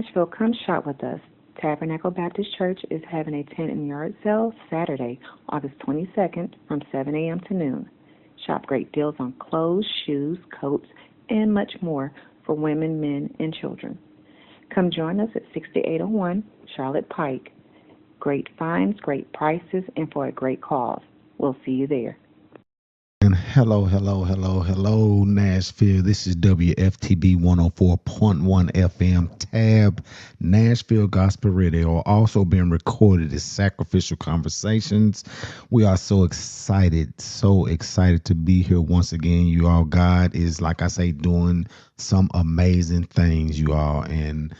Nashville, come shop with us. Tabernacle Baptist Church is having a tent and yard sale Saturday, August 22nd from 7 a.m. to noon. Shop great deals on clothes, shoes, coats, and much more for women, men, and children. Come join us at 6801 Charlotte Pike. Great finds, great prices, and for a great cause. We'll see you there. And hello, Nashville. This is WFTB 104.1 FM Tab, Nashville Gospel Radio, also being recorded as Sacrificial Conversations. We are so excited to be here once again. You all, God is, like I say, doing some amazing things, you all. And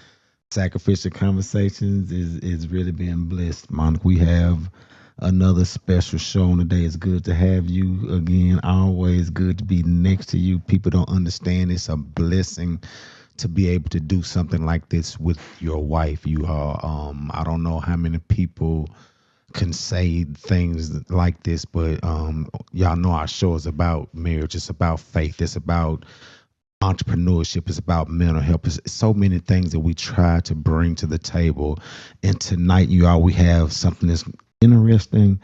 Sacrificial Conversations is really being blessed, Monica. We have another special show on today. It's good to have you again. Always good to be next to you. People don't understand it's a blessing to be able to do something like this with your wife. You are I don't know how many people can say things like this, but y'all know our show is about marriage. It's about faith. It's about entrepreneurship. Is about mental health. It's so many things that we try to bring to the table. And tonight, you all, we have something that's interesting,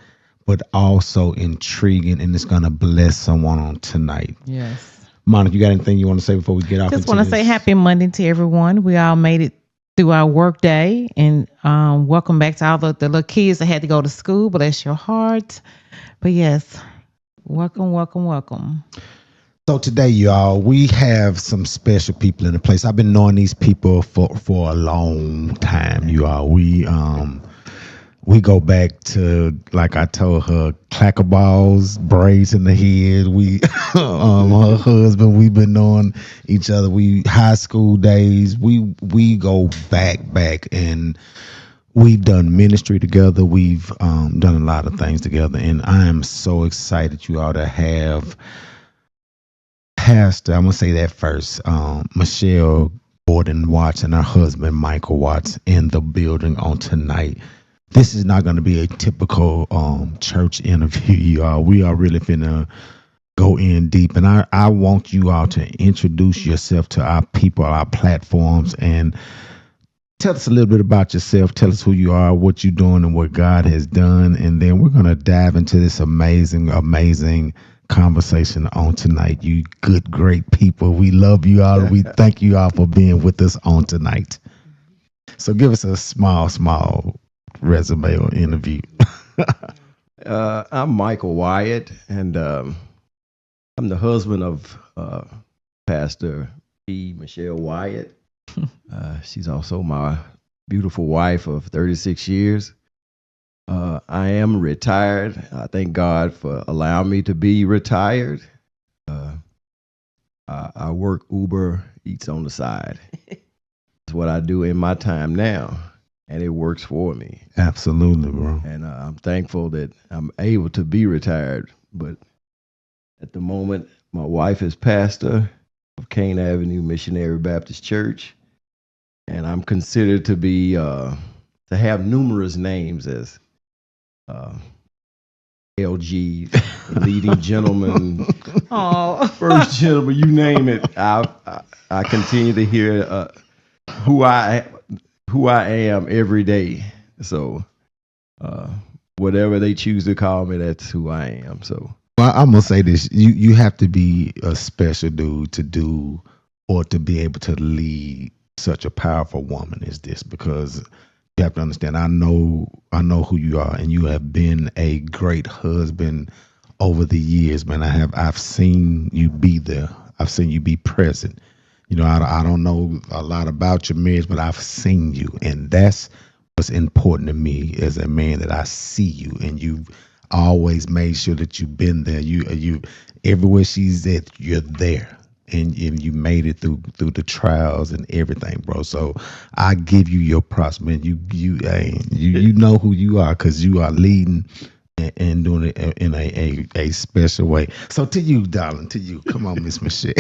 but also intriguing, and it's going to bless someone on tonight. Yes. Monica, you got anything you want to say before we get off? Just want to say happy Monday to everyone. We all made it through our work day, and welcome back to all the little kids that had to go to school. Bless your heart. But yes, welcome. So today, y'all, we have some special people in the place. I've been knowing these people for a long time, you all. We go back to, like I told her, clacker balls, braids in the head. We, her husband, we've been knowing each other. We high school days. We go back, and we've done ministry together. We've done a lot of things together, and I am so excited, you all, to have Pastor, I'm gonna say that first. Michelle Gordon Watts and her husband Michael Watts in the building on tonight. This is not going to be a typical church interview, y'all. We are really finna go in deep, and I want you all to introduce yourself to our people, our platforms, and tell us a little bit about yourself. Tell us who you are, what you're doing, and what God has done, and then we're gonna dive into this amazing conversation on tonight. You good, great people. We love you all. We thank you all for being with us on tonight. So give us a small resume or interview. I'm Michael Wyatt, and I'm the husband of Pastor P. Michelle Wyatt. She's also my beautiful wife of 36 years. I am retired. I thank God for allowing me to be retired. I work Uber Eats on the side. It's what I do in my time now, and it works for me. Absolutely, bro. And I'm thankful that I'm able to be retired. But at the moment, my wife is pastor of Kane Avenue Missionary Baptist Church, and I'm considered to be to have numerous names as LG, leading gentleman, first gentleman, you name it. I continue to hear who I am every day. So whatever they choose to call me, that's who I am. So well, I'm gonna say this: you have to be a special dude to do or to be able to lead such a powerful woman as this, because you have to understand, I know who you are, and you have been a great husband over the years, man. I've seen you be there. I've seen you be present. You know, I don't know a lot about your marriage, but I've seen you, and that's what's important to me as a man, that I see you, and you've always made sure that you've been there. You everywhere she's at, you're there. And you made it through the trials and everything, bro. So I give you your props, man. You know who you are, because you are leading and doing it in a special way. So to you, darling, to you. Come on, Miss Michelle.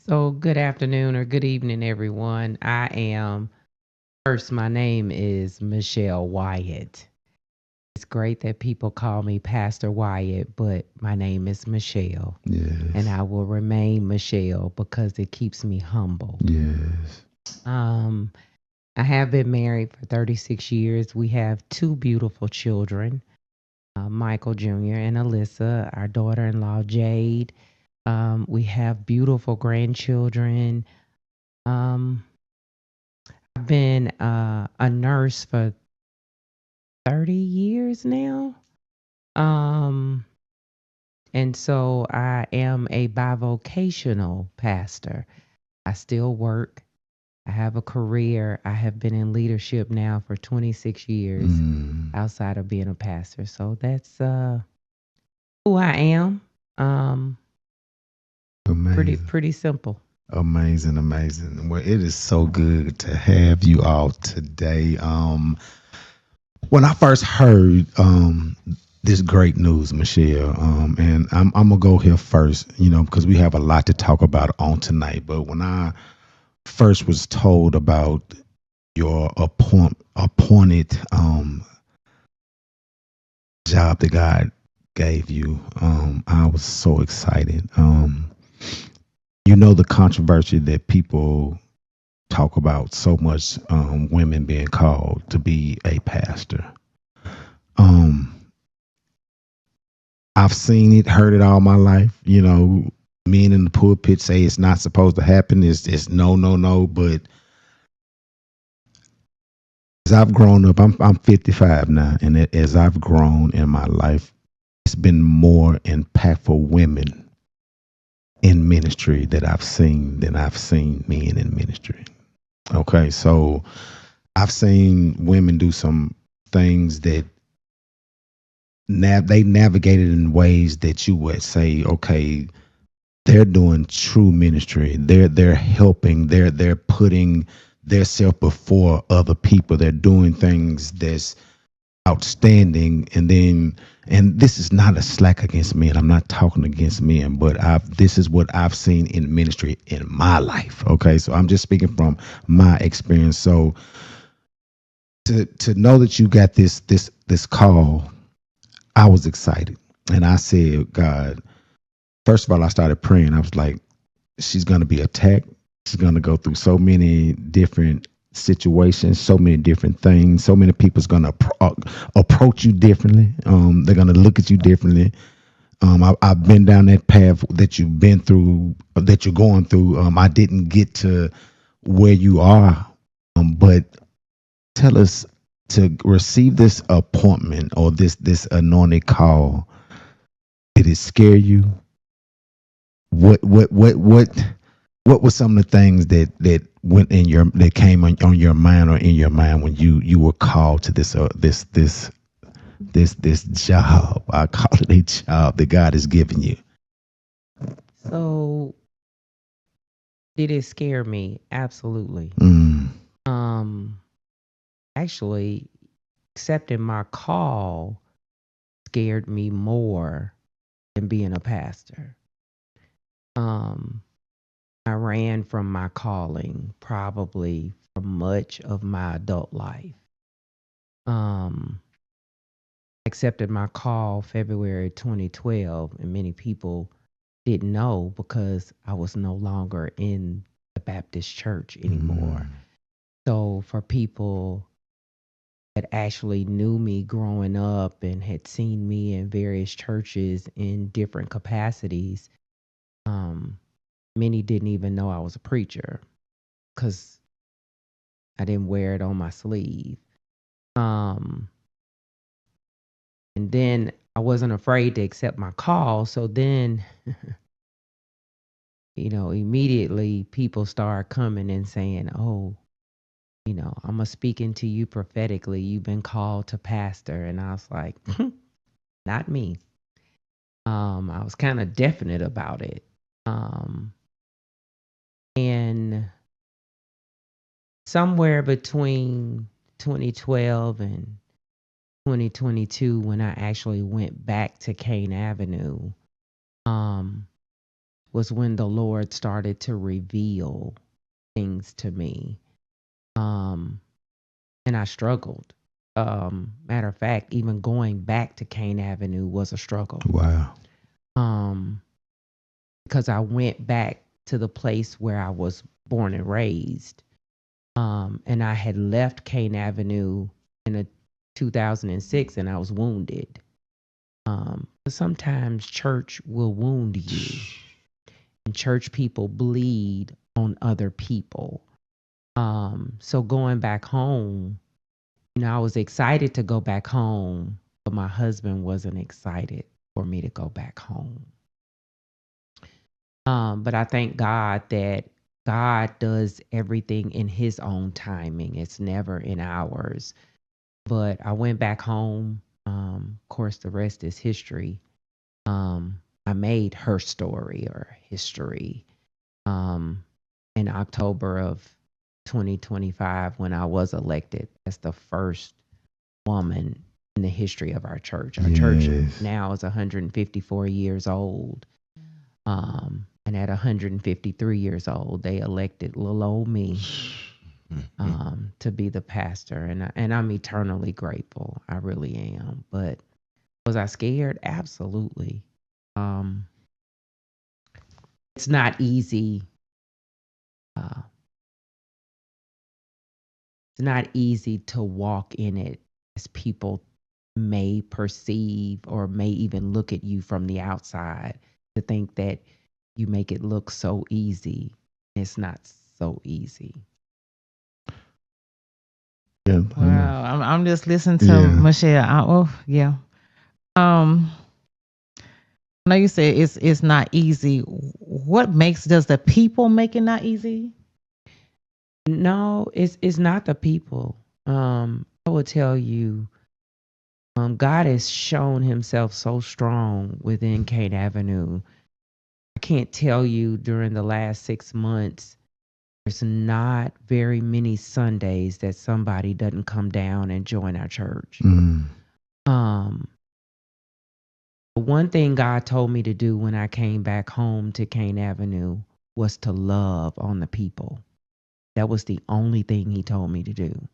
So good afternoon or good evening, everyone. My name is Michelle Wyatt. It's great that people call me Pastor Wyatt, but my name is Michelle. Yes. And I will remain Michelle because it keeps me humble. Yes. I have been married for 36 years. We have two beautiful children, Michael Jr. and Alyssa, our daughter-in-law, Jade. We have beautiful grandchildren. Um, I've been a nurse for 30 years now. Um, and so I am a bivocational pastor. I still work. I have a career. I have been in leadership now for 26 years outside of being a pastor. So that's who I am. Amazing. Pretty simple. Amazing, amazing. Well, it is so good to have you all today. When I first heard this great news, Michelle, and I'm gonna go here first, because we have a lot to talk about on tonight. But when I first was told about your appointed job that God gave you, I was so excited. The controversy that people talk about so much, women being called to be a pastor. I've seen it, heard it all my life. Men in the pulpit say it's not supposed to happen. It's no, no, no. But as I've grown up, I'm 55 now, and as I've grown in my life, it's been more impactful women in ministry that I've seen than I've seen men in ministry. Okay, so I've seen women do some things that they navigated in ways that you would say, okay, they're doing true ministry. They're helping. They're putting their self before other people. They're doing things that's outstanding. And this is not a slack against men. I'm not talking against men, but this is what I've seen in ministry in my life. Okay, so I'm just speaking from my experience. So to know that you got this call, I was excited, and I said, God. First of all, I started praying. I was like, she's going to be attacked. She's going to go through so many different situations, so many different things. So many people's going to approach you differently. They're going to look at you differently. I've been down that path that you've been through, that you're going through. I didn't get to where you are, but tell us, to receive this appointment or this anointed call. Did it scare you? What were some of the things that went in that came on your mind, or in your mind, when you were called to this job? I call it a job that God has given you. So did it scare me? Absolutely. Actually, accepting my call scared me more than being a pastor. I ran from my calling probably for much of my adult life. Accepted my call February 2012, and many people didn't know because I was no longer in the Baptist church anymore. So for people that actually knew me growing up and had seen me in various churches in different capacities, many didn't even know I was a preacher because I didn't wear it on my sleeve. And then I wasn't afraid to accept my call. So then, immediately people start coming and saying, oh, I'm speaking to you prophetically. You've been called to pastor. And I was like, not me. I was kind of definite about it. And somewhere between 2012 and 2022, when I actually went back to Kane Avenue, was when the Lord started to reveal things to me. And I struggled. Matter of fact, even going back to Kane Avenue was a struggle. Wow. Um, because I went back to the place where I was born and raised. And I had left Kane Avenue in 2006 and I was wounded. Sometimes church will wound you, and church people bleed on other people. So going back home, I was excited to go back home, but my husband wasn't excited for me to go back home. But I thank God that God does everything in his own timing. It's never in ours. But I went back home. Of course, the rest is history. I made her story or history in October of 2025 when I was elected as the first woman in the history of our church. Our church now is 154 years old. And at 153 years old, they elected little old me to be the pastor. And I'm eternally grateful. I really am. But was I scared? Absolutely. It's not easy. It's not easy to walk in it as people may perceive or may even look at you from the outside to think that you make it look so easy. It's not so easy. Yeah. Wow, I'm just listening to Michelle. I know you said it's not easy. What does the people make it not easy? No, it's not the people. I will tell you, God has shown himself so strong within Kane Avenue. I can't tell you during the last 6 months, there's not very many Sundays that somebody doesn't come down and join our church. One thing God told me to do when I came back home to Kane Avenue was to love on the people. That was the only thing he told me to do.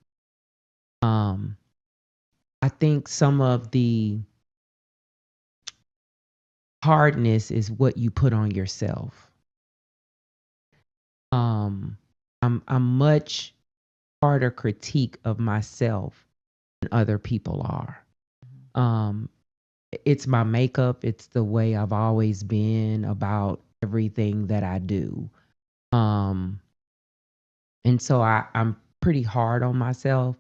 I think some of the hardness is what you put on yourself. I'm much harder critique of myself than other people are. It's my makeup. It's the way I've always been about everything that I do. And so I'm pretty hard on myself.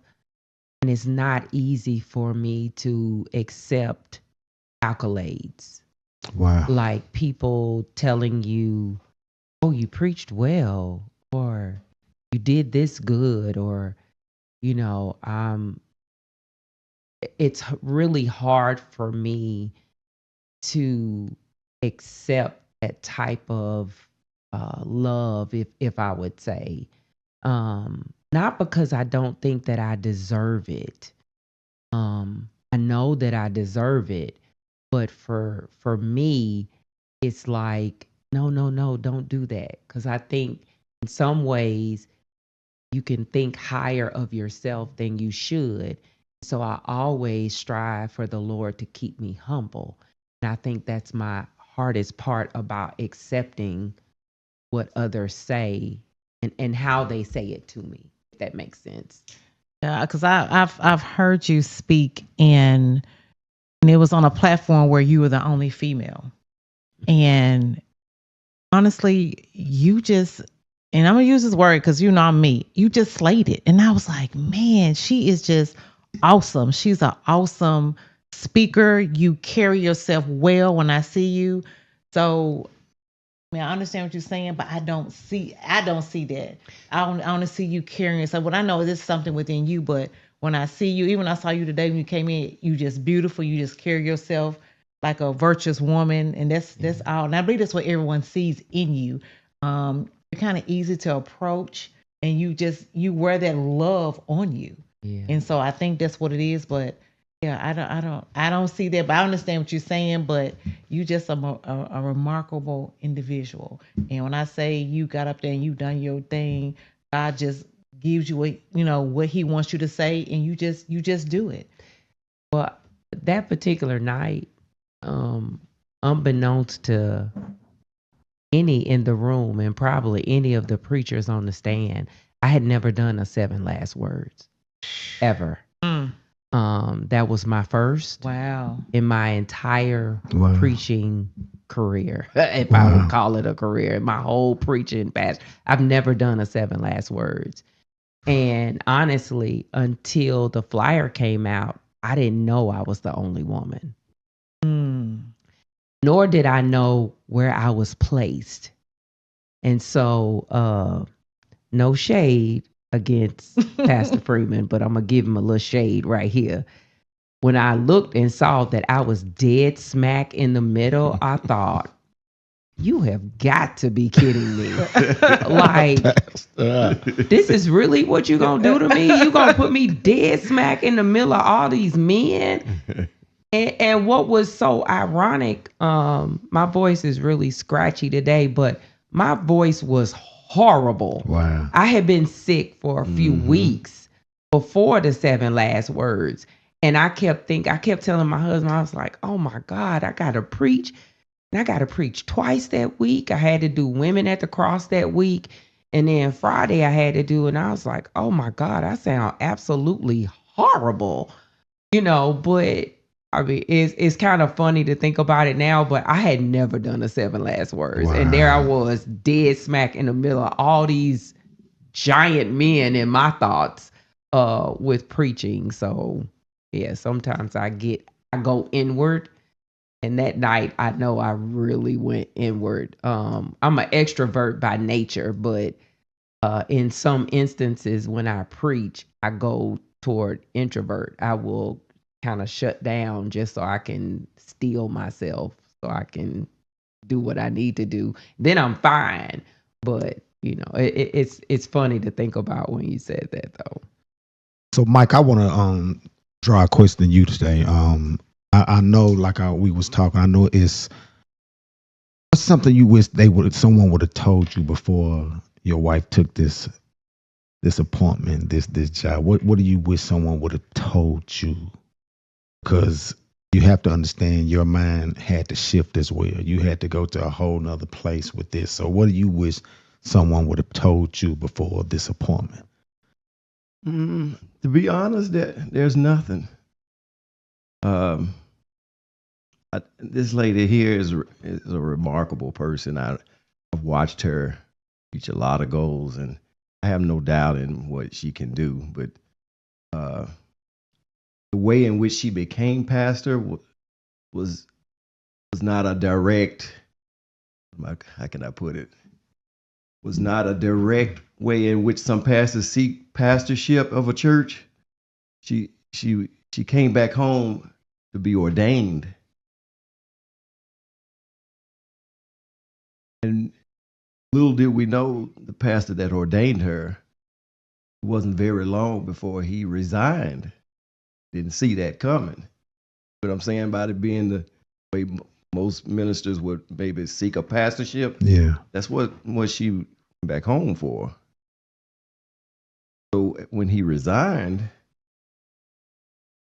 And it's not easy for me to accept accolades. Wow. Like people telling you, oh, you preached well, or you did this good, or, it's really hard for me to accept that type of love, if I would say. Not because I don't think that I deserve it. I know that I deserve it, but for me, it's like, no, don't do that. Because I think in some ways you can think higher of yourself than you should. So I always strive for the Lord to keep me humble. And I think that's my hardest part about accepting what others say and how they say it to me, if that makes sense. Yeah, because I've heard you speak and it was on a platform where you were the only female, and honestly, you just, and I'm gonna use this word because you know me, you just slayed it, and I was like, man, she is just awesome. She's an awesome speaker. You carry yourself well when I see you, so. I mean, I understand what you're saying, but I don't see that. I only see you carrying yourself. What I know is there's something within you, but when I see you, even when I saw you today when you came in, you just beautiful. You just carry yourself like a virtuous woman, and that's all. And I believe that's what everyone sees in you. You're kind of easy to approach, and you wear that love on you. Yeah. And so I think that's what it is. But yeah, I don't see that. But I understand what you're saying. But you just a remarkable individual. And when I say you got up there and you done your thing, God just gives you what he wants you to say, and you just do it. Well, that particular night, unbeknownst to any in the room and probably any of the preachers on the stand, I had never done a 7 last words ever. Mm. That was my first Wow. in my entire Wow. preaching career, if I would call it a career, my whole preaching past. I've never done a 7 last words. And honestly, until the flyer came out, I didn't know I was the only woman. Mm. Nor did I know where I was placed. And so, no shade against Pastor Freeman, but I'm going to give him a little shade right here. When I looked and saw that I was dead smack in the middle, I thought, you have got to be kidding me. Like, this is really what you're going to do to me? You're going to put me dead smack in the middle of all these men? And what was so ironic, my voice is really scratchy today, but my voice was horrible. Wow. I had been sick for a few weeks before the 7 last words. And I kept telling my husband, I was like, oh my God, I got to preach. And I got to preach twice that week. I had to do Women at the Cross that week. And then Friday I had to do, and I was like, oh my God, I sound absolutely horrible, but I mean, it's kind of funny to think about it now, but I had never done a 7 last words. Wow. And there I was dead smack in the middle of all these giant men in my thoughts with preaching. So yeah, sometimes I go inward, and that night I know I really went inward. I'm an extrovert by nature, but in some instances when I preach, I go toward introvert. I will kind of shut down just so I can steel myself, so I can do what I need to do. Then I'm fine. But it's funny to think about when you said that though. So, Mike, I want to draw a question to you today. I know, like we was talking, I know what's something you wish someone would have told you before your wife took this appointment, this job. What do you wish someone would have told you? Because you have to understand your mind had to shift as well. You had to go to a whole nother place with this. So what do you wish someone would have told you before this appointment? To be honest, there's nothing. This lady here is a remarkable person. I've watched her reach a lot of goals, and I have no doubt in what she can do. But the way in which she became pastor was not a direct. How can I put it? Was not a direct way in which some pastors seek pastorship of a church. She came back home to be ordained. And little did we know, the pastor that ordained her, it wasn't very long before he resigned. Didn't see that coming. But I'm saying about it being the way most ministers would maybe seek a pastorship. Yeah. That's what she went back home for. So when he resigned,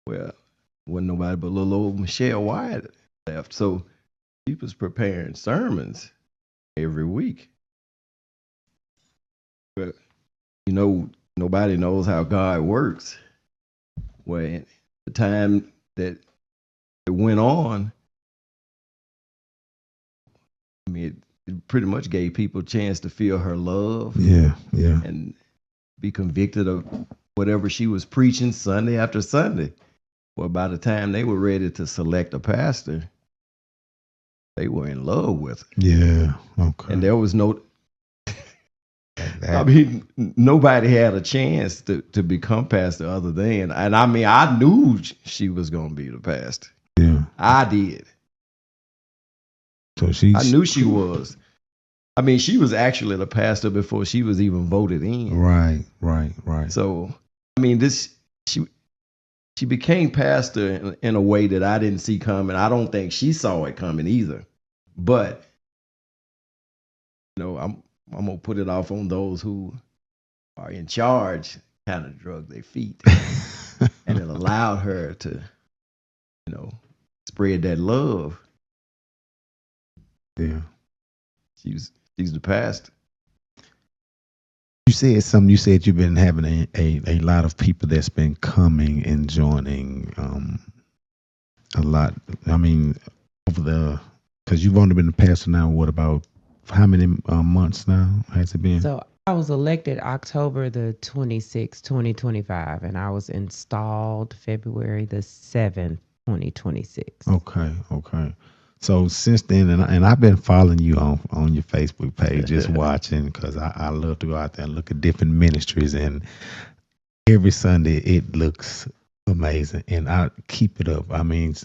well, wasn't nobody but little old Michelle Wyatt left. So he was preparing sermons every week. But nobody knows how God works. Well, the time that it went on, I mean, it pretty much gave people a chance to feel her love. Yeah. And be convicted of whatever she was preaching Sunday after Sunday. Well, by the time they were ready to select a pastor, they were in love with her. Yeah. Okay. And there was nobody had a chance to become pastor other than, and I mean, I knew she was going to be the pastor. Yeah. I did. So I knew she was. I mean, she was actually the pastor before she was even voted in. Right. So, I mean, she became pastor in a way that I didn't see coming. I don't think she saw it coming either. But, I'm going to put it off on those who are in charge kind of drug their feet. And it allowed her to, spread that love. Yeah. She's the pastor. You said something. You said you've been having a lot of people that's been coming and joining a lot. I mean, because you've only been the pastor now, what, about how many months now has it been? So I was elected October the 26th, 2025, and I was installed February the 7th, 2026. Okay. So since then, and I've been following you on your Facebook page, just watching, because I love to go out there and look at different ministries, and every Sunday it looks amazing, and I keep it up. I mean,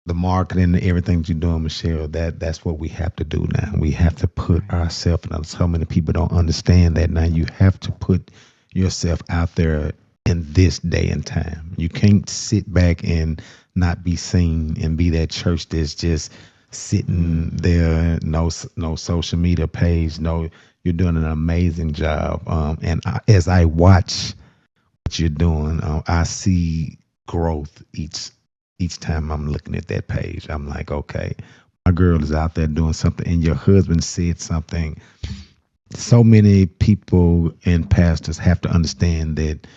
the marketing and everything that you're doing, Michelle, that's what we have to do now. We have to put ourselves out. So many people don't understand that now. You have to put yourself out there in this day and time. You can't sit back and not be seen and be that church that's just sitting there, no social media page. No, you're doing an amazing job. As I watch what you're doing, I see growth each time I'm looking at that page. I'm like, okay, my girl is out there doing something. And your husband said something. So many people and pastors have to understand that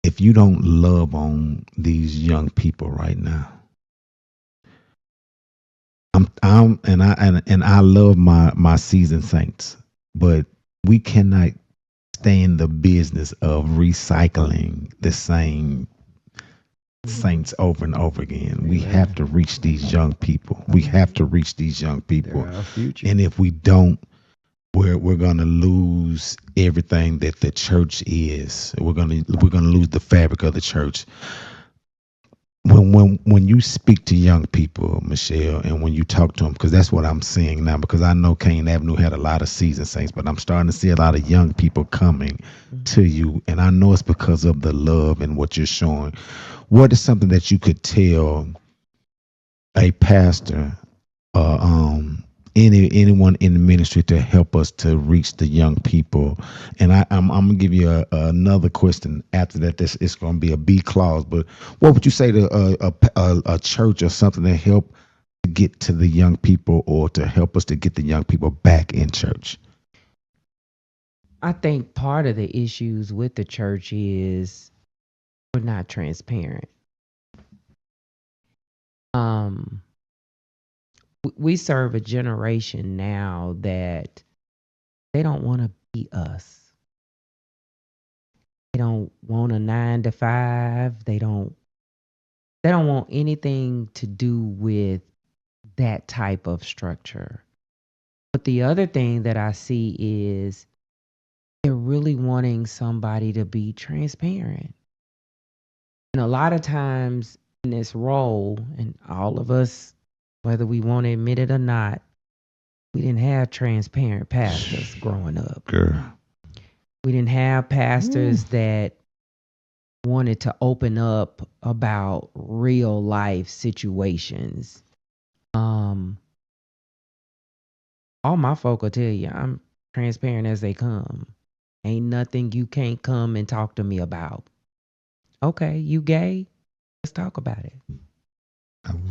if you don't love on these young people right now, I love my seasoned saints, but we cannot stay in the business of recycling the same saints over and over again. We have to reach these young people. We have to reach these young people. They're our future. And if we don't, we're gonna lose everything that the church is. We're gonna lose the fabric of the church. When you speak to young people, Michelle, and when you talk to them, because that's what I'm seeing now, because I know Kane Avenue had a lot of seasoned saints, but I'm starting to see a lot of young people coming to you, and I know it's because of the love and what you're showing. What is something that you could tell a pastor, anyone in the ministry, to help us to reach the young people? And I'm gonna give you another question after that. It's gonna be a B clause, but what would you say to a church or something to help to get to the young people, or to help us to get the young people back in church? I think part of the issues with the church is we're not transparent. We serve a generation now that they don't want to be us. They don't want a 9 to 5. They don't want anything to do with that type of structure. But the other thing that I see is they're really wanting somebody to be transparent. And a lot of times in this role, and all of us, whether we want to admit it or not, we didn't have transparent pastors growing up. Girl. We didn't have pastors that wanted to open up about real life situations. All my folk will tell you, I'm transparent as they come. Ain't nothing you can't come and talk to me about. Okay, you gay? Let's talk about it.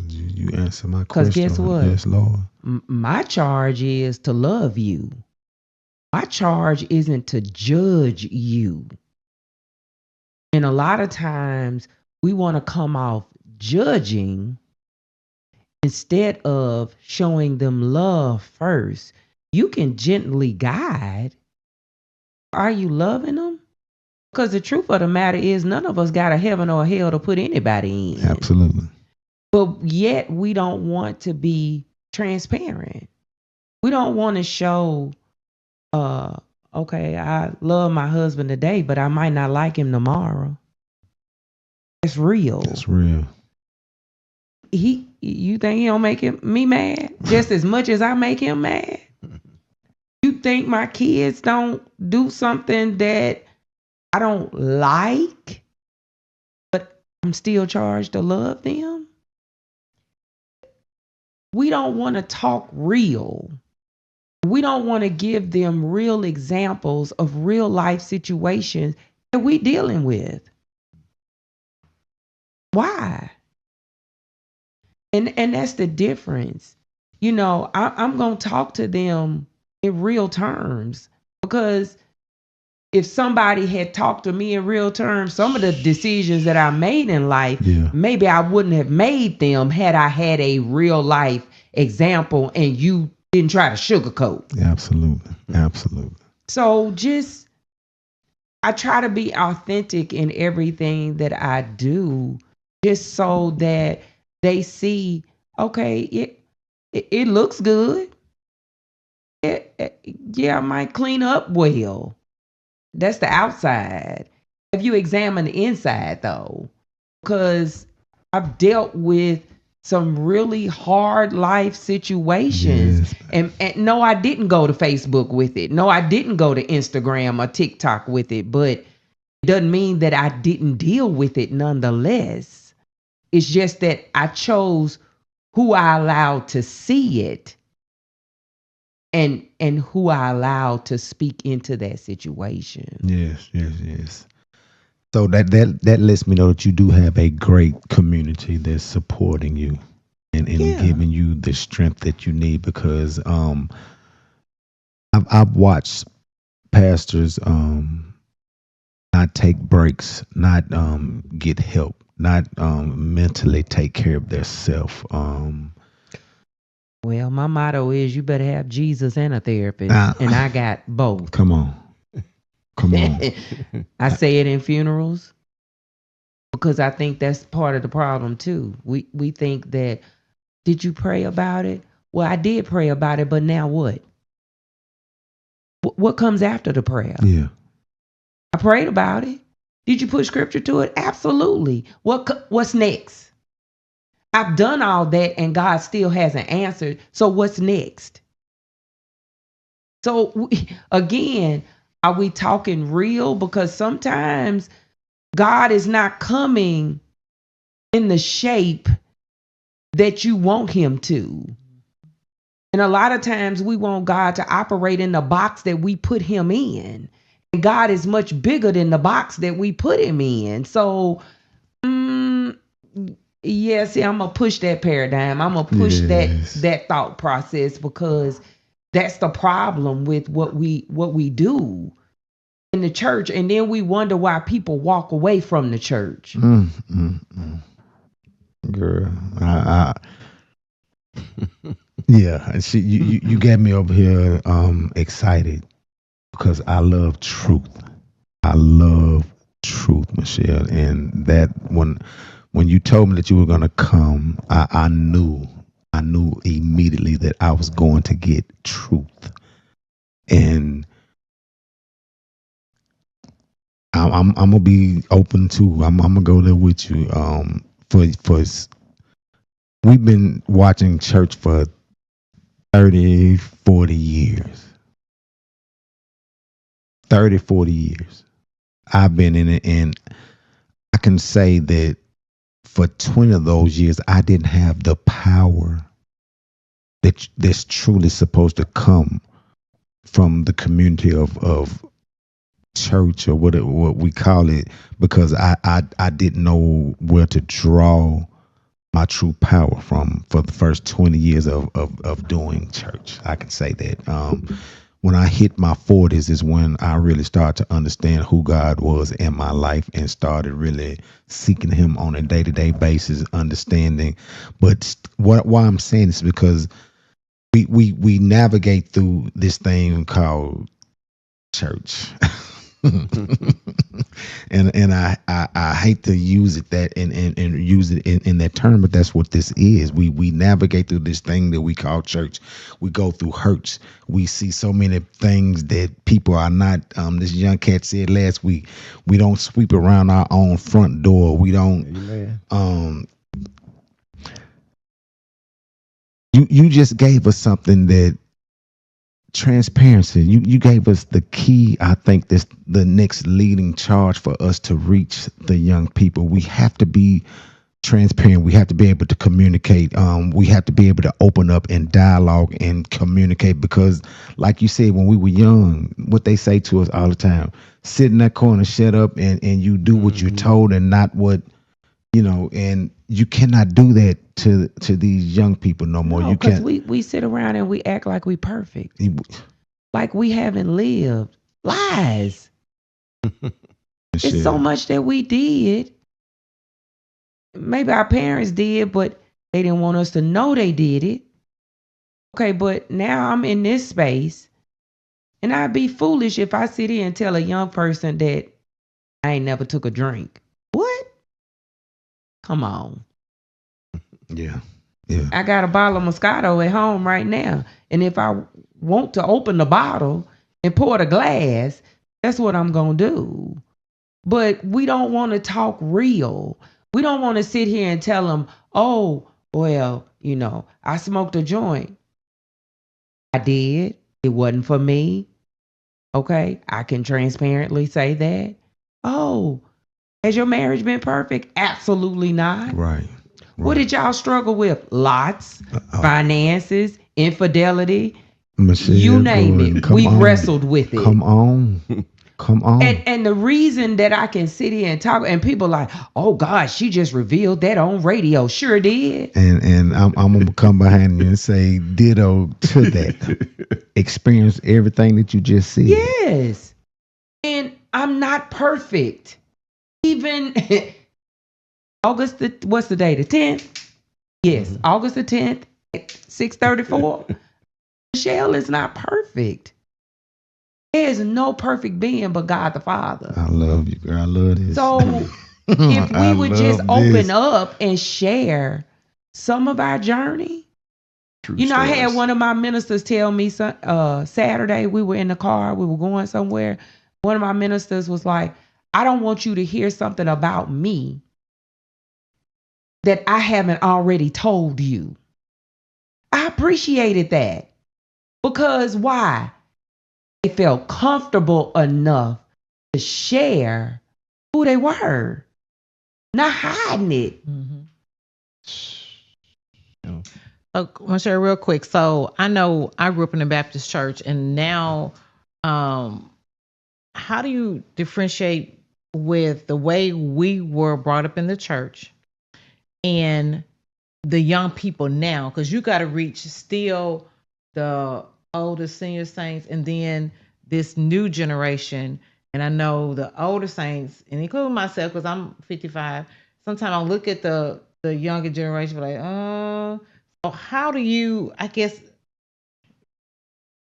You answer my Because question. guess what? Yes, Lord. My charge is to love you. My charge isn't to judge you. And a lot of times we want to come off judging instead of showing them love first. You can gently guide. Are you loving them? Because the truth of the matter is none of us got a heaven or a hell to put anybody in. Absolutely. But yet we don't want to be transparent. We don't want to show, okay, I love my husband today, but I might not like him tomorrow. It's real. That's real. You think he don't make me mad just as much as I make him mad? You think my kids don't do something that I don't like, but I'm still charged to love them? We don't want to talk real. We don't want to give them real examples of real life situations that we dealing with. Why? And that's the difference. I'm going to talk to them in real terms, because if somebody had talked to me in real terms, some of the decisions that I made in life, maybe I wouldn't have made them had I had a real life example and you didn't try to sugarcoat. Absolutely. So I try to be authentic in everything that I do, just so that they see, okay, it looks good. Yeah, I might clean up well. That's the outside. If you examine the inside, though, because I've dealt with some really hard life situations. And no, I didn't go to Facebook with it. No, I didn't go to Instagram or TikTok with it. But it doesn't mean that I didn't deal with it nonetheless. It's just that I chose who I allowed to see it, and who I allowed to speak into that situation. Yes. So that lets me know that you do have a great community that's supporting you and giving you the strength that you need, because I've watched pastors not take breaks, not get help, not mentally take care of their self. Well, my motto is you better have Jesus and a therapist, and I got both. Come on. I say it in funerals because I think that's part of the problem too. We think that, did you pray about it? Well, I did pray about it, but now what? What comes after the prayer? Yeah. I prayed about it. Did you put scripture to it? Absolutely. What's next? I've done all that and God still hasn't answered. So what's next? So again, are we talking real? Because sometimes God is not coming in the shape that you want him to. And a lot of times we want God to operate in the box that we put him in. And God is much bigger than the box that we put him in. So, I'm going to push that paradigm. I'm going to push that thought process, because that's the problem with what we do in the church. And then we wonder why people walk away from the church. Girl, yeah. See, you got me over here excited, because I love truth. I love truth, Michelle. And that when you told me that you were gonna come, I knew immediately that I was going to get truth. And I'm gonna be open too. I'm gonna go there with you. For we've been watching church for 30, 40 years. 30, 40 years. I've been in it, and I can say that for 20 of those years, I didn't have the power that's truly supposed to come from the community of church, or what we call it, because I didn't know where to draw my true power from for the first 20 years of doing church. I can say that. When I hit my 40s is when I really started to understand who God was in my life, and started really seeking him on a day-to-day basis, understanding. But why I'm saying this is because we navigate through this thing called church. and I hate to use it that and use it in that term, but that's what this is. We navigate through this thing that we call church. We go through hurts. We see so many things that people are not. This young cat said last week, we don't sweep around our own front door. We don't. Amen. You just gave us something that. Transparency. You gave us the key. I think this the next leading charge for us to reach the young people. We have to be transparent. We have to be able to communicate. We have to be able to open up and dialogue and communicate because, like you said, when we were young, what they say to us all the time, sit in that corner, shut up, and you do what you're told and not what, and you cannot do that to these young people no more. No, You because can't. we sit around and we act like we perfect. Like we haven't lived. Lies. It's so much that we did. Maybe our parents did, but they didn't want us to know they did it. Okay, but now I'm in this space, and I'd be foolish if I sit here and tell a young person that I ain't never took a drink. What? Come on. Yeah. Yeah. I got a bottle of Moscato at home right now. And if I want to open the bottle and pour the glass, that's what I'm going to do. But we don't want to talk real. We don't want to sit here and tell them, oh, well, I smoked a joint. I did. It wasn't for me. Okay. I can transparently say that. Oh, has your marriage been perfect? Absolutely not. Right. What did y'all struggle with? Lots. Finances, infidelity, Michelle, you name it. We've wrestled with it. Come on. And the reason that I can sit here and talk, and people like, oh God, she just revealed that on radio. Sure did. And I'm gonna come behind you and say ditto to that. Experience everything that you just said. Yes. And I'm not perfect. Even August, what's the day? The 10th? Yes, August the 10th at 6:34. Michelle is not perfect. There is no perfect being but God the Father. I love you, girl. I love this. So if we would just open up and share some of our journey. I had one of my ministers tell me Saturday, we were in the car, we were going somewhere. One of my ministers was like, I don't want you to hear something about me that I haven't already told you. I appreciated that. Because why? They felt comfortable enough to share who they were, not hiding it. I'm gonna share real quick. So I know I grew up in the Baptist church, and now, how do you differentiate with the way we were brought up in the church and the young people now? Because you got to reach still the older senior saints, and then this new generation. And I know the older saints, and including myself, because I'm 55. Sometimes I look at the younger generation, like, oh. So how do you, I guess,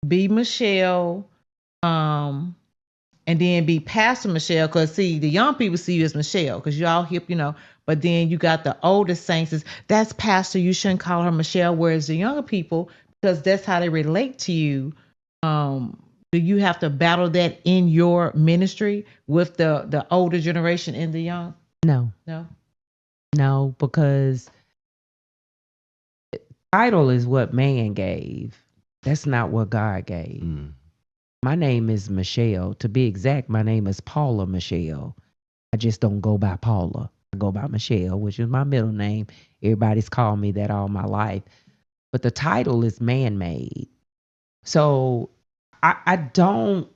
be Michelle, and then be Pastor Michelle? Because see, the young people see you as Michelle because you're all hip, But then you got the older saints, that's Pastor. You shouldn't call her Michelle. Whereas the younger people, because that's how they relate to you. Do you have to battle that in your ministry with the older generation and the young? No, because title is what man gave. That's not what God gave. My name is Michelle. To be exact, my name is Paula Michelle. I just don't go by Paula. I go by Michelle, which is my middle name. Everybody's called me that all my life. But the title is man-made. So I don't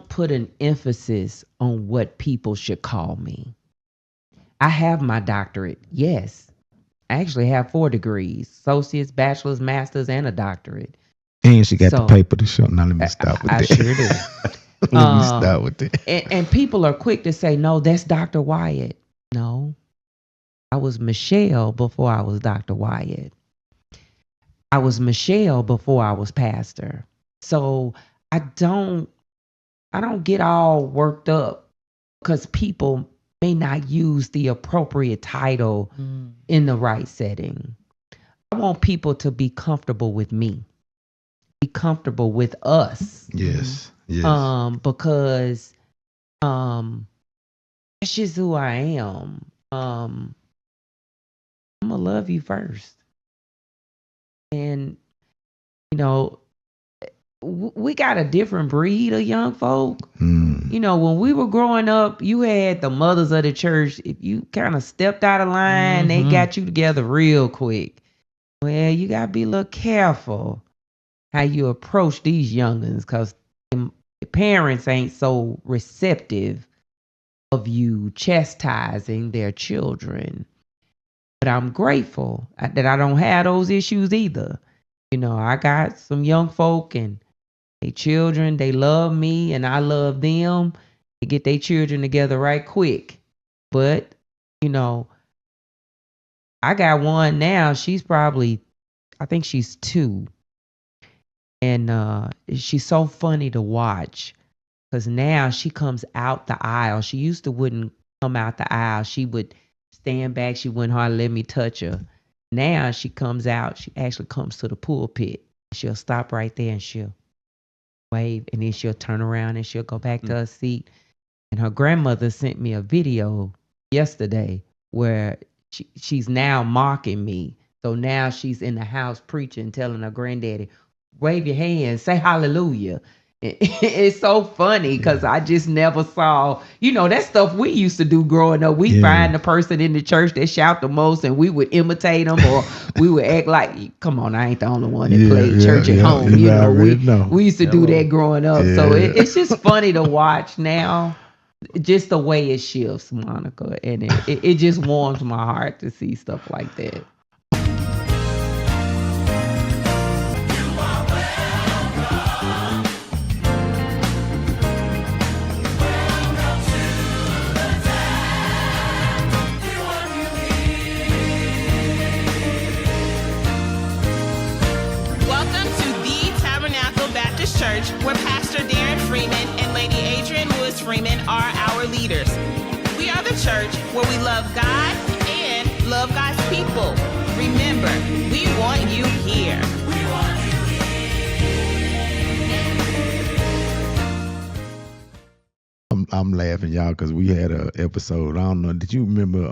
put an emphasis on what people should call me. I have my doctorate. Yes. I actually have 4 degrees, associates, bachelor's, master's, and a doctorate. And she got the paper to show. Now let me stop with I that. sure do. Let me stop with that. And people are quick to say, no, that's Dr. Wyatt. No, I was Michelle before I was Dr. Wyatt. I was Michelle before I was pastor. So I don't get all worked up because people may not use the appropriate title in the right setting. I want people to be comfortable with me, be comfortable with us. Yes. Because that's just who I am. I'm gonna love you first. And we got a different breed of young folk. Mm. You know, when we were growing up, you had the mothers of the church. If you kind of stepped out of line, they got you together real quick. Well, you got to be a little careful how you approach these youngins, because parents ain't so receptive of you chastising their children. But I'm grateful that I don't have those issues either. You know, I got some young folk and they children, they love me and I love them. They get their children together right quick. But, you know, I got one now. She's probably, I think she's 2. And she's so funny to watch because now she comes out the aisle. She used to wouldn't come out the aisle. She would stand back. She wouldn't hardly let me touch her. Now she comes out. She actually comes to the pulpit. She'll stop right there and she'll wave, and then she'll turn around and she'll go back to her seat. And her grandmother sent me a video yesterday where she's now mocking me. So now she's in the house preaching, telling her granddaddy, wave your hands, say hallelujah. It's so funny because I just never saw, you know, that stuff we used to do growing up. We find the person in the church that shout the most and we would imitate them, or we would act like, come on, I ain't the only one that played church at home. You know, we used to do that growing up. So it's just funny to watch now, just the way it shifts, Monica. And it just warms my heart to see stuff like that. Church, where Pastor Darren Freeman and Lady Adrienne Lewis Freeman are our leaders. We are the church where we love God and love God's people. Remember, we want you here. We want you here. I'm laughing, y'all, because we had an episode. I don't know. Did you remember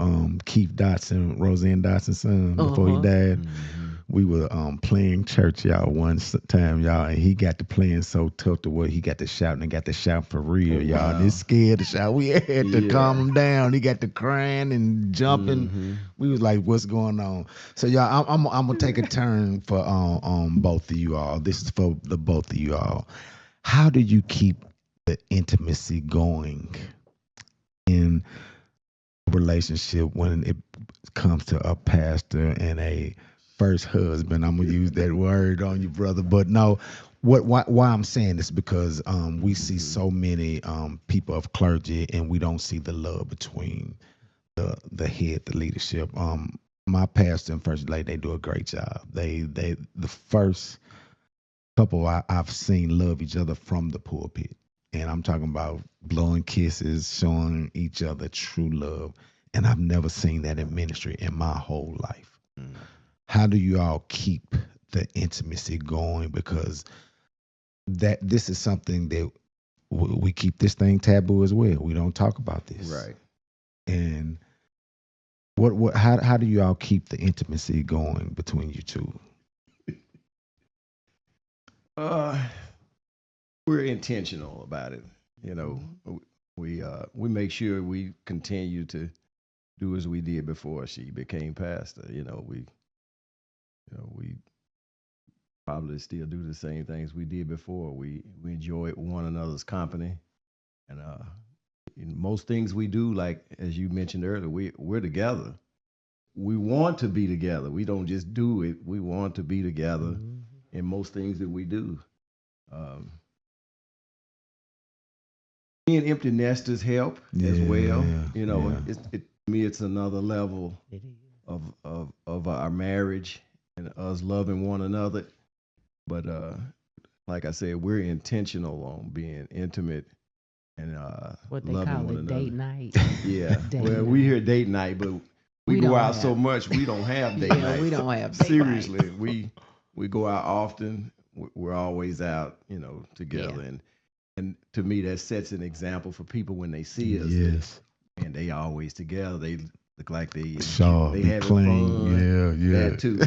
Keith Dotson, Roseanne Dotson's son, before he died? Mm-hmm. We were playing church, y'all, one time, y'all, and he got to playing so tough to where he got to shout, and got to shout for real, y'all. Wow. And he's scared to shout. We had to calm him down. He got to crying and jumping. Mm-hmm. We was like, what's going on? So, y'all, I'm going to take a turn for both of you all. This is for the both of you all. How do you keep the intimacy going in a relationship when it comes to a pastor and a first husband? I'm gonna use that word on you, brother. But no, why I'm saying this because we see so many people of clergy, and we don't see the love between the head, the leadership. My pastor and first lady, they do a great job. They the first couple I've seen love each other from the pulpit, and I'm talking about blowing kisses, showing each other true love. And I've never seen that in ministry in my whole life. Mm. How do you all keep the intimacy going? Because this is something that we keep this thing taboo as well. We don't talk about this. Right. And how do you all keep the intimacy going between you two? We're intentional about it. You know, we make sure we continue to do as we did before she became pastor. We probably still do the same things we did before. We enjoy one another's company, and in most things we do, like as you mentioned earlier, we're together. We want to be together. We don't just do it. We want to be together in most things that we do. Being empty nesters help as well. To me, it's another level of our marriage and us loving one another. But like I said, we're intentional on being intimate and what they loving call one it, another. date night. Yeah. We hear date night, but we go out so much we don't have date night. We don't have date Seriously, night. we go out often. We're always out, together. Yeah. And to me, that sets an example for people when they see us. Yes. And they always together. They look like they having fun. Yeah. That too.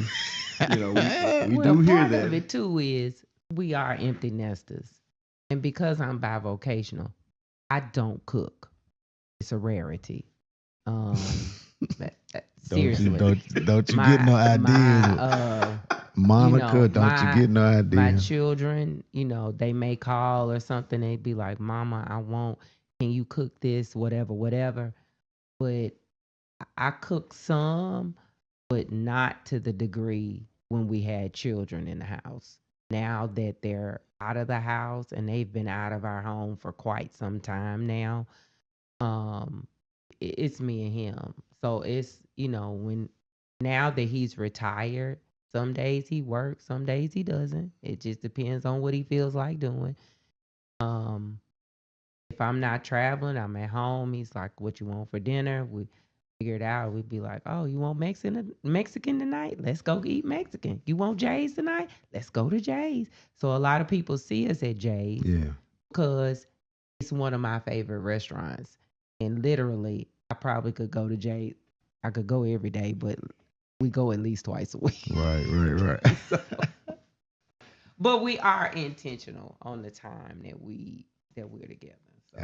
We do hear that. Part of it too is we are empty nesters. And because I'm bivocational, I don't cook. It's a rarity. But, seriously. Don't you get no ideas. Monica, don't you get no idea. My children, they may call or something. They'd be like, Mama, can you cook this, whatever. But I cook some, but not to the degree when we had children in the house. Now that they're out of the house and they've been out of our home for quite some time now, it's me and him. So it's, when now that he's retired, some days he works, some days he doesn't. It just depends on what he feels like doing. If I'm not traveling, I'm at home. He's like, what you want for dinner? We figure it out. We'd be like, oh, you want Mexican tonight? Let's go eat Mexican. You want Jay's tonight? Let's go to Jay's. So a lot of people see us at Jay's because it's one of my favorite restaurants. And literally, I probably could go to Jay's. I could go every day, but we go at least twice a week. Right. But we are intentional on the time that we're together. So.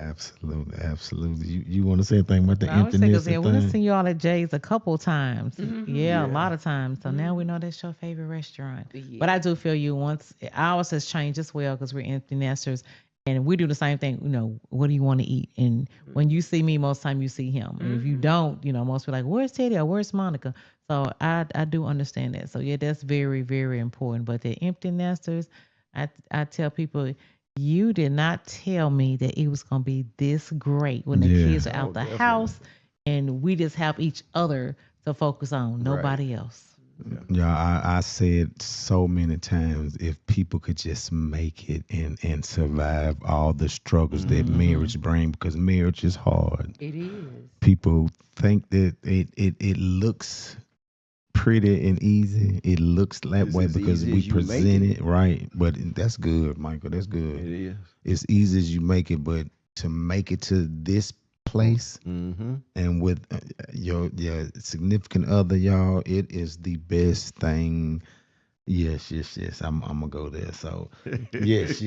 Absolutely. You want to say anything about the emptiness thing? We've seen y'all at Jay's a couple times. Mm-hmm. Yeah, a lot of times. So now we know that's your favorite restaurant. Yeah. But I do feel you once. Ours has changed as well because we're empty nesters. And we do the same thing, what do you want to eat? And when you see me, most time you see him. And if you don't, most people are like, where's Teddy or where's Monica? So I do understand that. So yeah, that's very, very important. But the empty nesters, I tell people, you did not tell me that it was going to be this great when the kids are out the house and we just have each other to focus on, nobody else. Yeah, I said so many times, if people could just make it and survive all the struggles that marriage brings, because marriage is hard. It is. People think that it looks pretty and easy. It looks that way because we present it right. But that's good, Michael. That's good. It is. It's easy as you make it, but to make it to this place and with your significant other, y'all, it is the best thing. Yes. I'm gonna go there. So yes.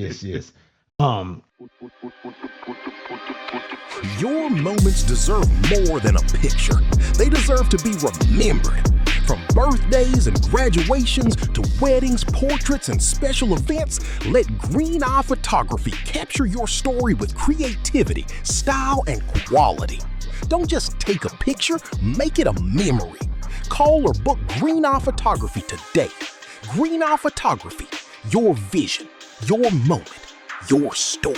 Your moments deserve more than a picture. They deserve to be remembered. From birthdays and graduations to weddings, portraits, and special events, let GreenEye Photography capture your story with creativity, style, and quality. Don't just take a picture, make it a memory. Call or book GreenEye Photography today. GreenEye Photography, your vision, your moment, your story.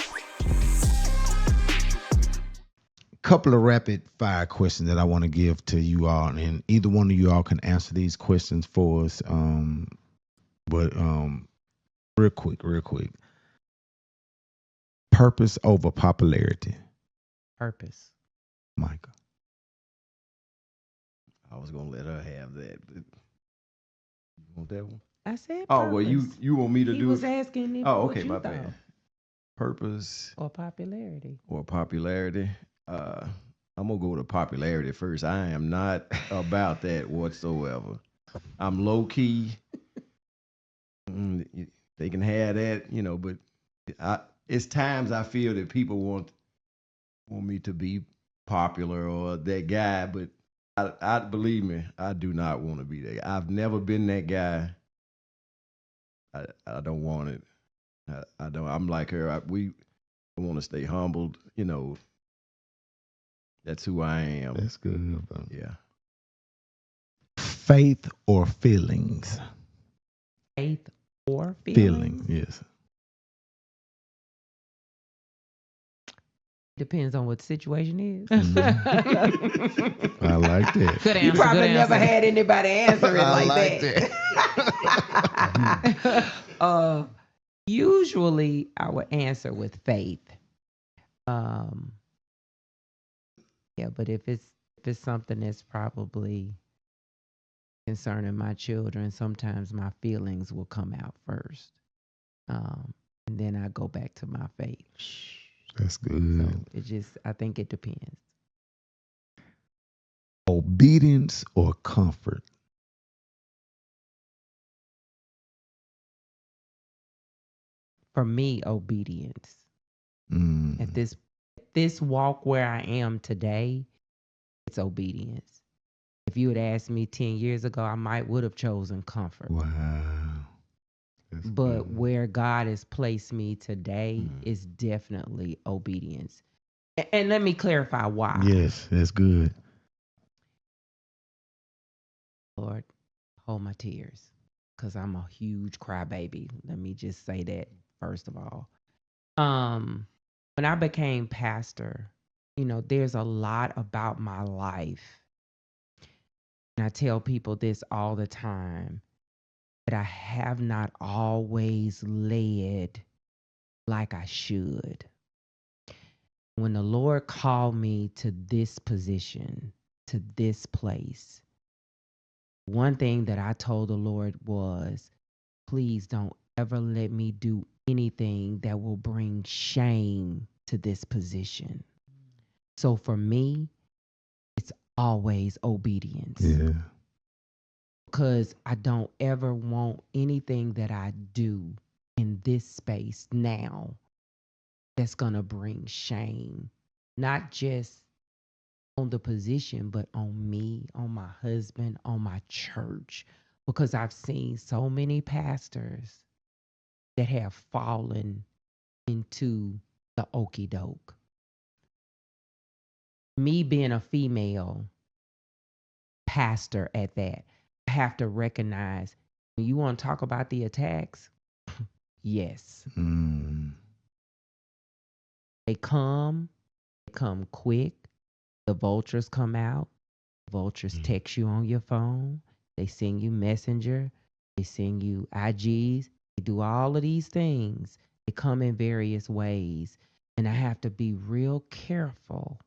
Couple of rapid fire questions that I want to give to you all, and either one of you all can answer these questions for us. But real quick. Purpose over popularity. Purpose. Michael. I was gonna let her have that. But you want that one? I said. Oh well, you want me to do? He was asking if Oh, what okay, you my thought. bad. Purpose or popularity. I'm gonna go with popularity first. I am not about that whatsoever. I'm low key. They can have that, but it's times I feel that people want me to be popular or that guy, but I believe me, I do not want to be that guy. I've never been that guy. I don't want it. I don't. I'm like her. We want to stay humbled. That's who I am. That's good. Bro. Yeah. Faith or feelings? Faith or feelings? Yes. Depends on what the situation is. I like that. Good answer. You probably good never answer. had anybody answer it like that. Usually, I would answer with faith. Yeah, but if it's something that's probably concerning my children, sometimes my feelings will come out first, and then I go back to my faith. That's good. So I think it depends. Obedience or comfort? for me, obedience. Mm. At this walk where I am today, it's obedience. If you had asked me 10 years ago, I might would have chosen comfort. Wow. That's But good. where God has placed me today is definitely obedience. And let me clarify why. Yes, that's good. Lord, hold my tears because I'm a huge crybaby. Let me just say that first of all. When I became pastor, there's a lot about my life. And I tell people this all the time, that I have not always led like I should. When the Lord called me to this position, to this place, one thing that I told the Lord was, please don't ever let me do anything that will bring shame to this position. So for me, it's always obedience. Yeah. Because I don't ever want anything that I do in this space now that's going to bring shame, not just on the position, but on me, on my husband, on my church. Because I've seen so many pastors that have fallen into the okey doke. Me being a female pastor at that, I have to recognize when you want to talk about the attacks, yes, Mm. they come quick. The vultures come out. Vultures text you on your phone. They send you messenger. They send you IGs. They do all of these things. They come in various ways. And I have to be real careful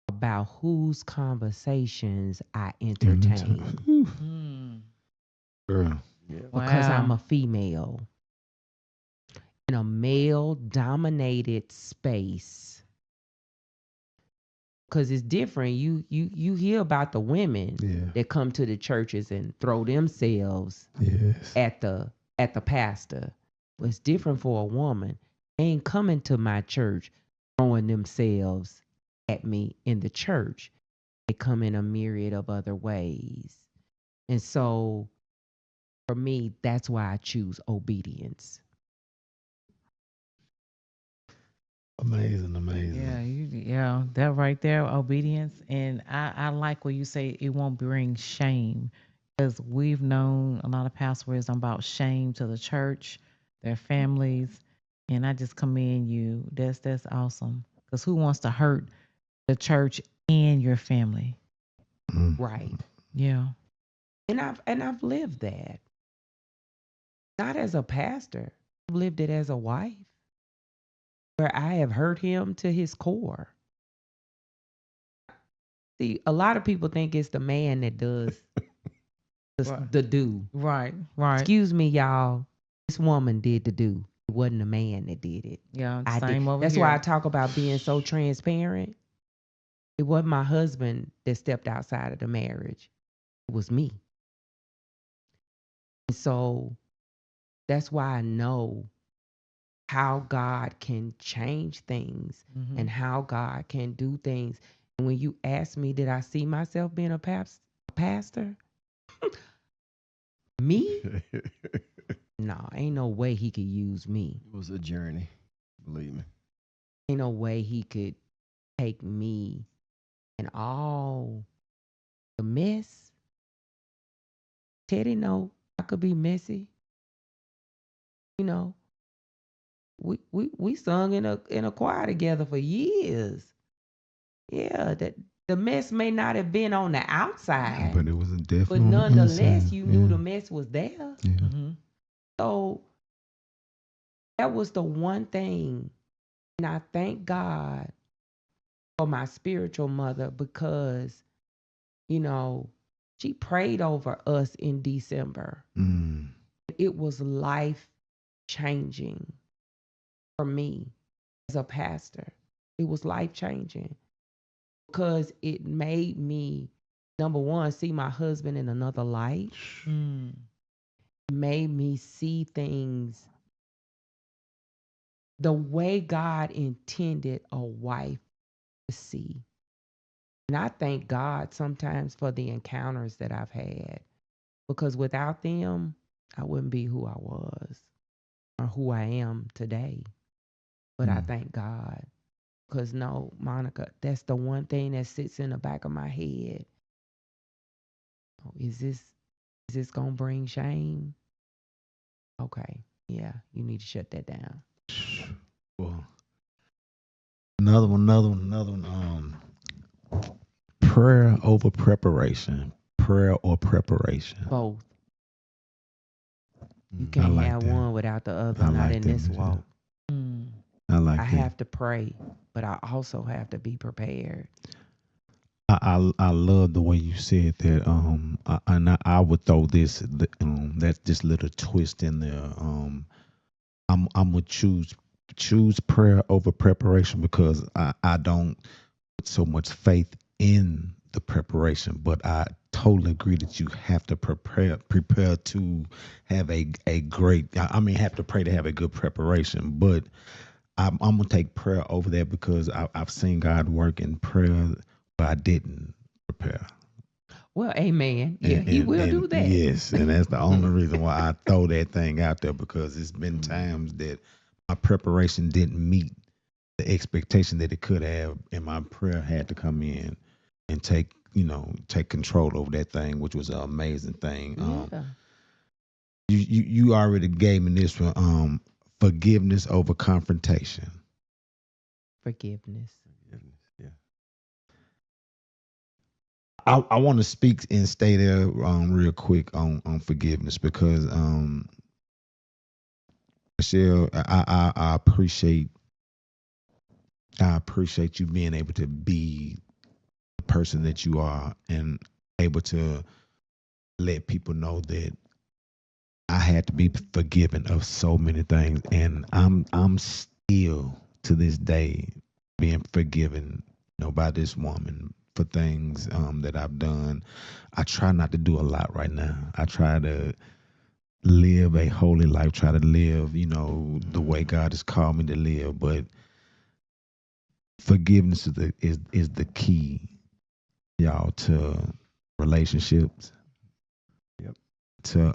about whose conversations I entertain Mm. Girl. because I'm Wow. a female in a male dominated space. Because it's different. You hear about the women Yeah. that come to the churches and throw themselves Yes. at the pastor. But it's different for a woman. They ain't coming to my church throwing themselves at me in the church. They come in a myriad of other ways. And so for me, that's why I choose obedience. Amazing, amazing. Yeah, that right there, obedience. And I like what you say it won't bring shame. Because we've known a lot of pastors about shame to the church, their families. And I just commend you. That's awesome. Because who wants to hurt the church and your family? Mm. Right. Yeah. And I've lived that. Not as a pastor. I've lived it as a wife. Where I have hurt him to his core. See, a lot of people think it's the man that does the do. Right. Right. Excuse me, y'all. This woman did the do. It wasn't the man that did it. Yeah. I Same did. over That's here. why I talk about being so transparent. It wasn't my husband that stepped outside of the marriage. It was me. And so that's why I know how God can change things Mhm. and how God can do things. And when you ask me, did I see myself being a pastor? Me? No, ain't no way he could use me. It was a journey, believe me. Ain't no way he could take me and all the mess. Teddy know I could be messy. You know, we sung in a choir together for years. Yeah, that the mess may not have been on the outside, But it was a but definitely on the nonetheless, inside. you knew Yeah. the mess was there. Yeah. Mhm. So that was the one thing. And I thank God for my spiritual mother because, she prayed over us in December. Mm. It was life changing for me as a pastor. It was life changing because it made me, number one, see my husband in another light. Mm. It made me see things the way God intended a wife to see. And I thank God sometimes for the encounters that I've had, because without them, I wouldn't be who I was or who I am today. But I thank God, because no, Monica, that's the one thing that sits in the back of my head. Oh, is this gonna bring shame? Okay, yeah, you need to shut that down. Well, another one. Prayer over preparation. Prayer or preparation. Both. You I can't like have that. one without the other, I not like in that, this Michelle. walk. I like I that. have to pray, but I also have to be prepared. I love the way you said that. I would throw this little twist in there. I'm gonna choose prayer over preparation because I don't put so much faith in the preparation, but I totally agree that you have to prepare to have a great. I mean, have to pray to have a good preparation, but I'm gonna take prayer over that because I've seen God work in prayer, but I didn't prepare. Well, amen. Yeah, he will do that. Yes, and that's the only reason why I throw that thing out there, because it's been times that my preparation didn't meet the expectation that it could have, and my prayer had to come in and take control over that thing, which was an amazing thing. Yeah. You already gave me this one. Forgiveness over confrontation. Forgiveness. Yeah. I want to speak and stay there real quick on forgiveness because Michelle, I appreciate you being able to be the person that you are and able to let people know that I had to be forgiven of so many things, and I'm still to this day being forgiven, by this woman for things that I've done. I try not to do a lot right now. I try to live a holy life, try to live, the way God has called me to live. But forgiveness is the key, y'all, to relationships, Yep. to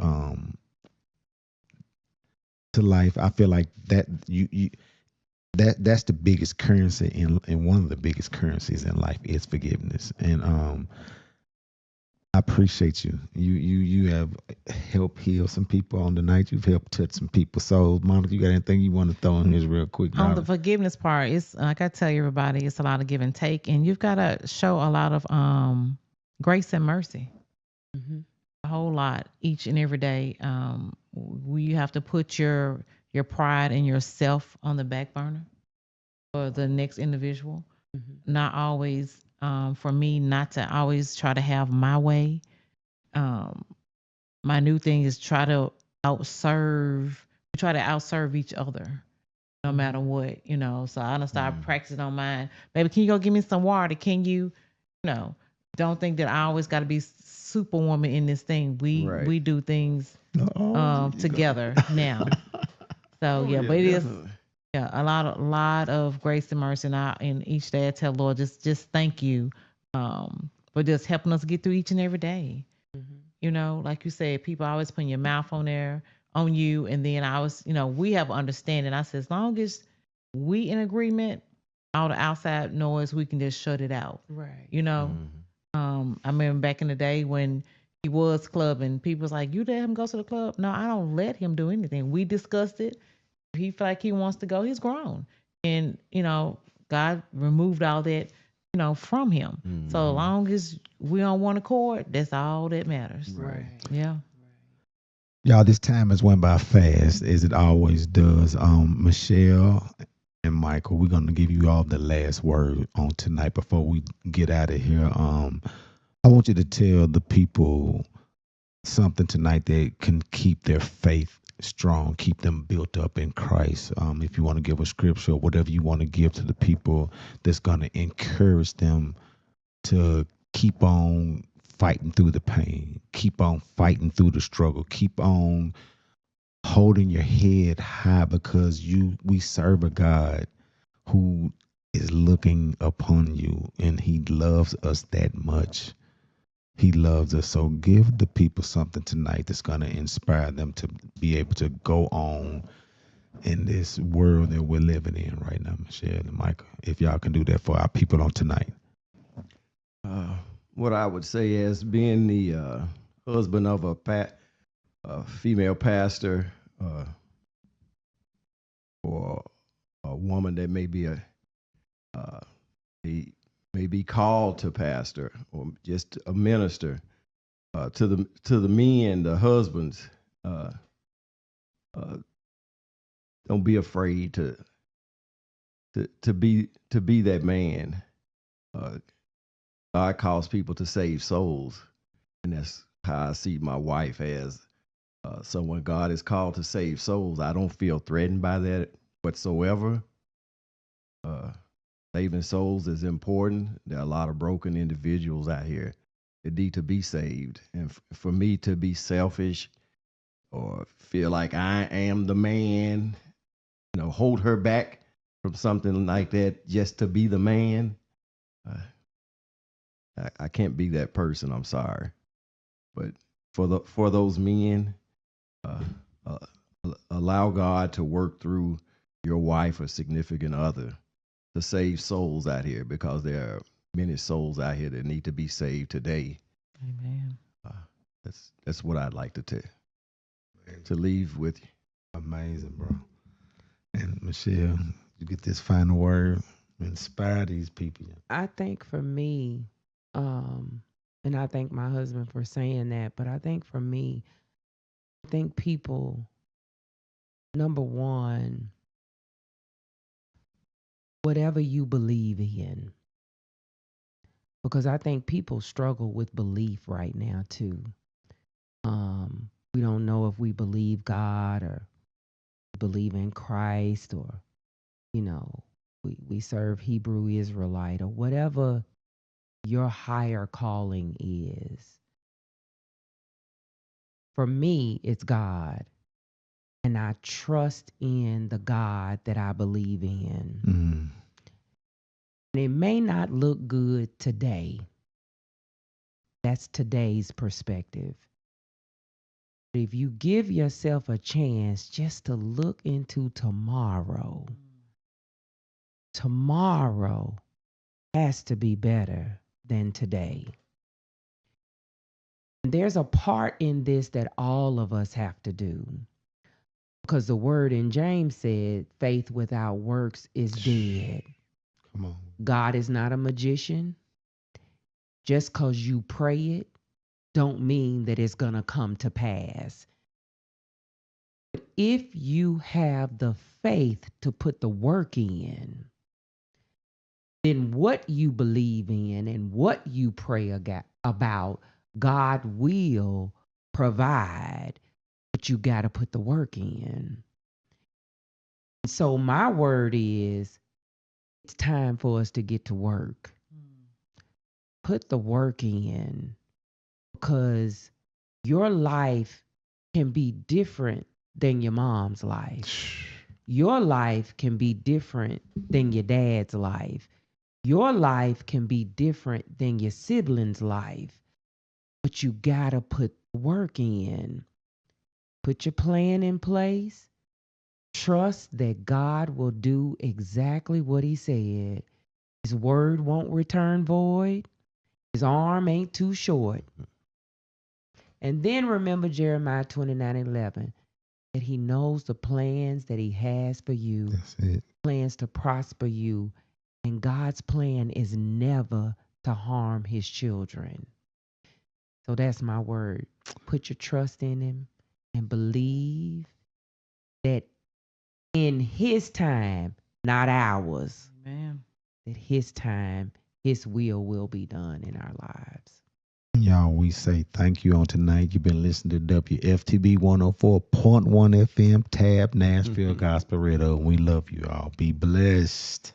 life. I feel like that that's the biggest currency in one of the biggest currencies in life is forgiveness. And I appreciate you. You have helped heal some people on the night. You've helped touch some people's souls. Monica, you got anything you want to throw in here real quick? On the forgiveness part, it's like I tell everybody, it's a lot of give and take, and you've got to show a lot of grace and mercy, a whole lot each and every day. You have to put your pride and yourself on the back burner for the next individual. Not always, for me, not to always try to have my way. My new thing is try to outserve each other no matter what, So I done start practicing on mine. Baby, can you go give me some water? Can you, don't think that I always got to be superwoman in this thing. We do things together now. So yeah, but it is a lot of grace and mercy. And each day I tell Lord, just thank you for just helping us get through each and every day. Like you said, people always putting your mouth on you, and then I was, we have understanding. I said, as long as we in agreement, all the outside noise, we can just shut it out. Right. I remember back in the day when he was clubbing, people was like, you let him go to the club? No, I don't let him do anything. We discussed it. If he feel like he wants to go, he's grown. And, God removed all that, from him. So as long as we on one accord, that's all that matters. Right. Yeah. Y'all, this time has went by fast, as it always does. Michelle and Michael, we're gonna give you all the last word on tonight before we get out of here. I want you to tell the people something tonight that can keep their faith strong, keep them built up in Christ. If you want to give a scripture or whatever you want to give to the people that's gonna encourage them to keep on fighting through the pain, keep on fighting through the struggle, keep on holding your head high because we serve a God who is looking upon you, and he loves us that much. He loves us. So give the people something tonight that's going to inspire them to be able to go on in this world that we're living in right now, Michelle and Michael. If y'all can do that for our people on tonight. What I would say is, being the husband of a female pastor, or a woman that may be may be called to pastor or just a minister, to the men, the husbands, don't be afraid to be that man. God calls people to save souls, and that's how I see my wife as someone God is called to save souls. I don't feel threatened by that whatsoever. Saving souls is important. There are a lot of broken individuals out here that need to be saved, and for me to be selfish or feel like I am the man, hold her back from something like that just to be the man, I can't be that person. I'm sorry. But for those men, allow God to work through your wife or significant other to save souls out here, because there are many souls out here that need to be saved today. Amen. That's what I'd like to leave with you. Amazing, bro. And Michelle, you get this final word, inspire these people. I think for me, and I thank my husband for saying that, but I think for me, I think people, number one, whatever you believe in, because I think people struggle with belief right now too. We don't know if we believe God or believe in Christ, or we serve Hebrew Israelite, or whatever your higher calling is. For me, it's God, and I trust in the God that I believe in. Mm. And it may not look good today. That's today's perspective. But if you give yourself a chance just to look into tomorrow, tomorrow has to be better than today. And there's a part in this that all of us have to do, because the word in James said, faith without works is dead. Come on. God is not a magician. Just because you pray it don't mean that it's going to come to pass. But if you have the faith to put the work in, then what you believe in and what you pray about, God will provide, but you got to put the work in. So my word is, it's time for us to get to work. Put the work in, because your life can be different than your mom's life. Your life can be different than your dad's life. Your life can be different than your sibling's life. But you got to put work in. Put your plan in place. Trust that God will do exactly what he said. His word won't return void. His arm ain't too short. And then remember Jeremiah 29:11, that he knows the plans that he has for you. That's it. Plans to prosper you. And God's plan is never to harm his children. So that's my word. Put your trust in him and believe that in his time, not ours, Amen. that his time, his will be done in our lives. Y'all, we say thank you on tonight. You've been listening to WFTB 104.1 FM, Tab, Nashville Gospel Radio. We love you all. Be blessed.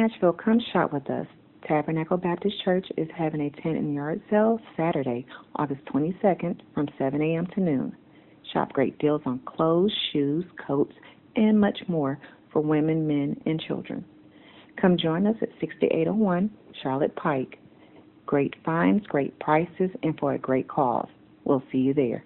Nashville, come shop with us. Tabernacle Baptist Church is having a tent and yard sale Saturday, August 22nd from 7 a.m. to noon. Shop great deals on clothes, shoes, coats, and much more for women, men, and children. Come join us at 6801 Charlotte Pike. Great finds, great prices, and for a great cause. We'll see you there.